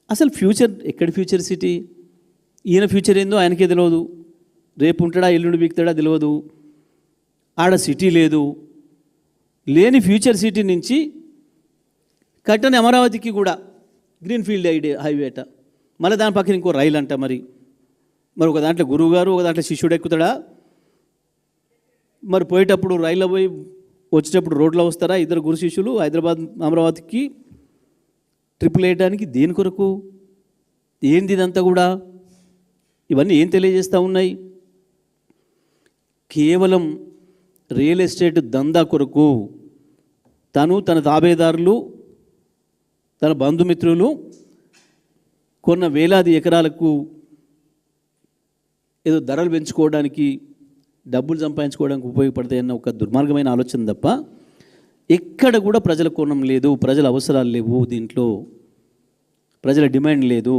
అసలు ఫ్యూచర్ ఎక్కడి future city? ఈయన ఫ్యూచర్ ఏందో ఆయనకే తెలియదు. రేపు ఉంటాడా ఎల్లుండి బీక్తాడా తెలియదు. ఆడ సిటీ లేదు. లేని ఫ్యూచర్ సిటీ నుంచి కట్టని అమరావతికి కూడా గ్రీన్ఫీల్డ్ హైవే అట, మళ్ళీ దాని పక్కన ఇంకో రైలు అంట. మరి ఒక దాంట్లో గురువు గారు, ఒక దాంట్లో శిష్యుడు ఎక్కుతాడా? మరి పోయేటప్పుడు రైల్లో పోయి వచ్చేటప్పుడు రోడ్లో వస్తారా ఇద్దరు గురు శిష్యులు హైదరాబాద్ అమరావతికి ట్రిపుల్ వేయడానికి? దేని కొరకు? ఏంది ఇదంతా కూడా? ఇవన్నీ ఏం తెలియజేస్తూ ఉన్నాయి? కేవలం రియల్ ఎస్టేట్ దందా కొరకు తను, తన తాబేదారులు, తన బంధుమిత్రులు కొన్న వేలాది ఎకరాలకు ఏదో ధరలు పెంచుకోవడానికి, డబ్బులు సంపాదించుకోవడానికి ఉపయోగపడతాయన్న ఒక దుర్మార్గమైన ఆలోచన తప్ప ఎక్కడ కూడా ప్రజల కోణం లేదు, ప్రజల అవసరాలు లేవు, దీంట్లో ప్రజల డిమాండ్ లేదు.